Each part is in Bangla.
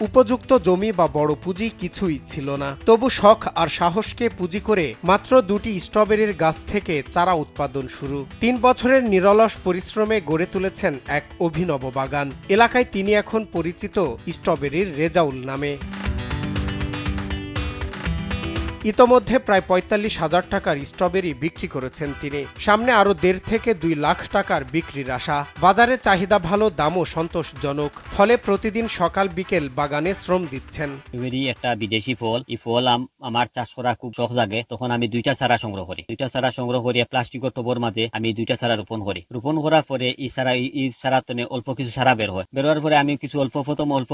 উপযুক্ত জমি বা বড় পুঁজি কিছুই ছিল না, তবু শখ আর সাহসকে পুঁজি করে মাত্র 2টি স্ট্রবেরির গাছ থেকে চারা উৎপাদন শুরু। 3 বছরের নিরলস পরিশ্রমে গড়ে তুলেছেন এক অভিনব বাগান। এলাকায় তিনি এখন পরিচিত স্ট্রবেরির রেজাউল নামে। ইতোমধ্যে প্রায় ৪৫,০০০ টাকার স্ট্রবেরি বিক্রি করেছেন তিনি। সামনে আরও ১.৫ থেকে ২ লাখ টাকার বিক্রির আশা। বাজারে চাহিদা ভালো, দামও সন্তোষজনক। ফলে প্রতিদিন সকাল বিকেল বাগানে শ্রম দিচ্ছেন। স্ট্রবেরি একটা বিদেশি ফল। এই ফল আমার চাষ করা খুব শখ জাগে। তখন আমি 2টা চারা সংগ্রহ করি। 2টা চারা সংগ্রহ করিয়া প্লাস্টিকের টবের মাঝে আমি 2টা চারা রোপণ করি। রোপণ করার পরে এই চারা অল্প কিছু চারা বের হয়। বের হওয়ার পরে আমি কিছু অল্প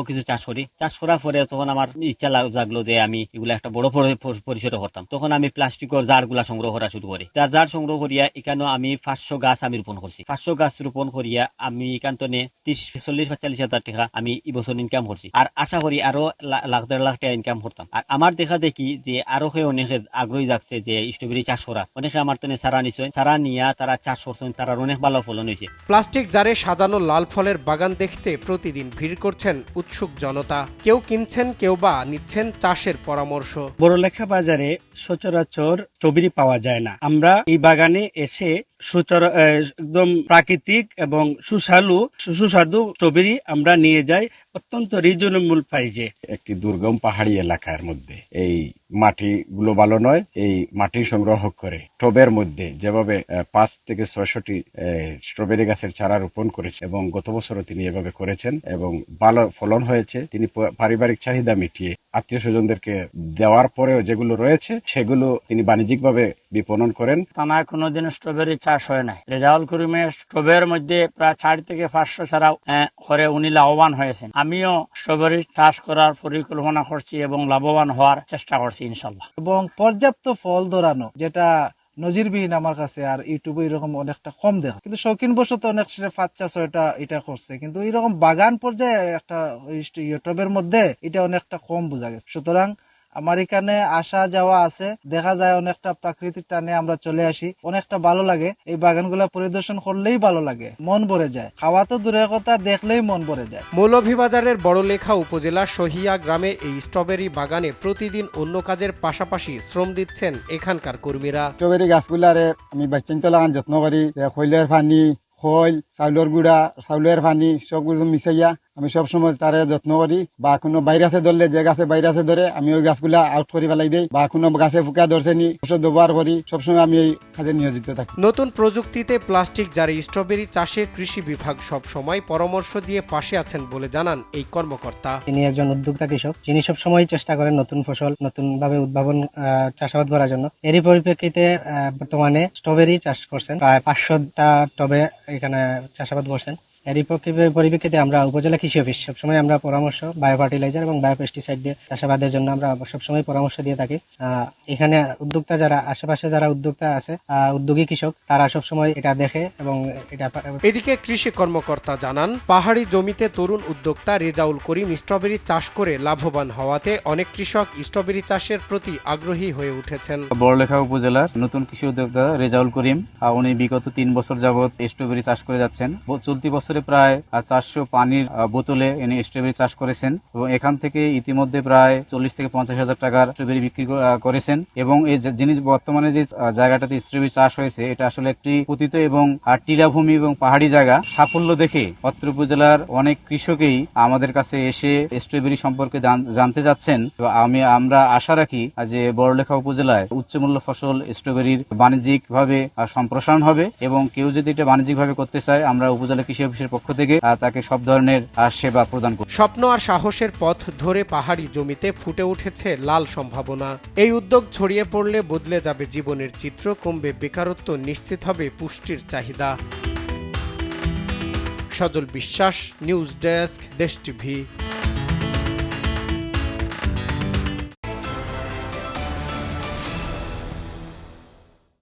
কিছু চাষ করি। চাষ করার পরে তখন আমার ইচ্ছা জাগলো যে আমি এগুলো একটা বড় পরিসরে করতাম। তখন আমি প্লাস্টিকের জার গুলা সংগ্রহ করা শুরু করি। জার সংগ্রহ করিয়া এখানে আমি 500 গাছ আমি রোপণ করছি। 500 গাছ রোপণ করিয়া আমি এখান থেকে 30-40-45,000 টাকা আমি এই বছর ইনকাম করছি। আর আশা করি আরো লাখ-1.5 লাখ টাকা ইনকাম করতাম। আর আমার দেখা দেখি যে আরো অনেকে আগ্রহী যাচ্ছে যে স্ট্রবেরি চাষ করা। অনেকে আমার তো সারা নিশ্চয় সারা নিয়ে তারা চাষ করছেন, তারা অনেক ভালো ফলন হয়েছে। প্লাস্টিক জারে সাজানো লাল ফলের বাগান দেখতে প্রতিদিন ভিড় করছেন উৎসুক জনতা। কেউ কিনছেন, কেউ বা নিচ্ছেন চাষের পরামর্শ। বড়লেখা বাজারে সচরাচর স্ট্রবেরি পাওয়া যায় না। আমরা এই বাগানে এসে একদম প্রাকৃতিক এবং সুস্বাদু স্ট্রবেরি আমরা নিয়ে যাই অত্যন্ত রিজনেবল প্রাইজে। একটি দুর্গম পাহাড়ি এলাকার মধ্যে এই মাটিগুলো ভালো নয়, এই মাটি সংগ্রহ করে টবের মধ্যে যেভাবে 5 থেকে 600টি স্ট্রবেরি গাছের চারা রোপণ করেছে এবং গত বছরও তিনি এভাবে করেছেন এবং ভালো ফলন হয়েছে। তিনি পারিবারিক চাহিদা মিটিয়ে আত্মীয় স্বজনদেরকে দেওয়ার পরেও যেগুলো রয়েছে সেগুলো তিনি বাণিজ্যিকভাবে বিপণন করেন। আমার কোনোদিন স্ট্রবেরি চাষ হয় নাই। রেজাউল করিমের স্ট্রবেরির মধ্যে প্রায় 4 থেকে 500 চারা করে উনি লাভবান হয়েছেন। আমিও স্ট্রবেরি চাষ করার পরিকল্পনা করছি এবং লাভবান হওয়ার চেষ্টা করছি ইনশাল্লাহ। এবং পর্যাপ্ত ফল ধরানো, যেটা নজিরবিহীন আমার কাছে, আর ইউটিউবে এরকম অনেকটা কম দেখা। কিন্তু শৌখিন বশত অনেক 5-6টা এটা করছে, কিন্তু এরকম বাগান পর্যায়ে একটা ইউটিউবের মধ্যে এটা অনেকটা কম বোঝা গেছে। সুতরাং আমার এখানে আসা যাওয়া আছে, দেখা যায় অনেকটা প্রাকৃতিক টানে আমরা চলে আসি, অনেকটা ভালো লাগে। এই বাগানগুলা পরিদর্শন করলেই ভালো লাগে, মন ভরে যায়। খাওয়া তো দূরের কথা, দেখলেই মন ভরে যায়। মৌলভীবাজারের বড়লেখা উপজেলার সহিয়া গ্রামে এই স্ট্রবেরি বাগানে প্রতিদিন অন্য কাজের পাশাপাশি শ্রম দিচ্ছেন এখানকার কর্মীরা। স্ট্রবেরি গাছগুলারে আমি বাচ্চাইন লাগান যত্ন করি, খৈলের পানি, খৈল, চাউলের গুঁড়া, চাউলের পানি সবগুলো মিশাইয়া আমি সবসময় তার যত্ন করি। বা কোনো ভাইরাসে ধরলে, যে গাছে ভাইরাসে ধরে আমি ওই গাছগুলা আউট করে ফেলাই দিই। বা কোনো গাছে ফুকা ধরছে নি, ওষুধ ব্যবহার করি। সবসময় আমি এই কাজে নিয়োজিত থাকি। নতুন প্রযুক্তিতে প্লাস্টিক জারে স্ট্রবেরি চাষে কৃষি বিভাগ সব সময় পরামর্শ দিয়ে পাশে আছেন বলে জানান এই কর্মকর্তা। তিনি একজন উদ্যোক্তা কৃষক, যিনি সবসময় চেষ্টা করেন নতুন ফসল নতুন ভাবে উদ্ভাবন চাষাবাদ করার জন্য। এরই পরিপ্রেক্ষিতে বর্তমানে স্ট্রবেরি চাষ করছেন, প্রায় 500টা টবে এখানে চাষাবাদ করছেন। এরই পরিপ্রেক্ষিতে আমরা উপজেলা কৃষি অফিস সবসময় আমরা পরামর্শ বায়ো ফার্টিলাইজার এবং বায়ো পেস্টিসাইড দিয়ে চাষাবাদের জন্য আমরা সবসময় পরামর্শ দিয়ে থাকি। এখানে উদ্যোক্তা যারা আশেপাশে যারা উদ্যোক্তা আছে, উদ্যোগী কৃষক, তারা সবসময় এটা দেখে এবং এটা। এদিকে কৃষি কর্মকর্তা জানান, পাহাড়ি জমিতে তরুণ উদ্যোক্তা রেজাউল করিম স্ট্রবেরি চাষ করে লাভবান হওয়াতে অনেক কৃষক স্ট্রবেরি চাষের প্রতি আগ্রহী হয়ে উঠেছেন। বড়লেখা উপজেলার নতুন কৃষি উদ্যোক্তা রেজাউল করিম, উনি বিগত 3 বছর যাবৎ স্ট্রবেরি চাষ করে যাচ্ছেন। চলতি বছর প্রায় 400 পানির বোতলে এনে স্ট্রবেরি চাষ করেছেন এবং এখান থেকে ইতিমধ্যে প্রায় 40 থেকে 50,000 টাকার স্ট্রবেরি বিক্রি করেছেন। এবং এই যিনি বর্তমানে যে জায়গাটাতে স্ট্রবেরি চাষ হয়েছে, এটা আসলে একটি পতিত এবং টিলাভূমি এবং পাহাড়ি জায়গা। সাফল্য দেখে অত্র উপজেলার অনেক কৃষকই আমাদের কাছে এসে স্ট্রবেরি সম্পর্কে জানতে যাচ্ছেন। আমরা আশা রাখি যে বড়লেখা উপজেলায় উচ্চমূল্য ফসল স্ট্রবেরির বাণিজ্যিকভাবে সম্প্রসারণ হবে এবং কেউ যদি এটা বাণিজ্যিকভাবে করতে চায়, আমরা উপজেলা কৃষি অফিসের পক্ষ থেকে তাকে সব ধরনের সেবা প্রদান করব। স্বপ্ন আর সাহসের পথ ধরে পাহাড়ি জমিতে ফুটে উঠেছে লাল সম্ভাবনা। এই উদ্যোগ ছড়িয়ে পড়লে বদলে যাবে জীবনের চিত্র, কমবে বেকারত্ব, নিশ্চিত হবে পুষ্টির চাহিদা। সজল বিশ্বাস, নিউজ ডেস্ক, দেশ টিভি।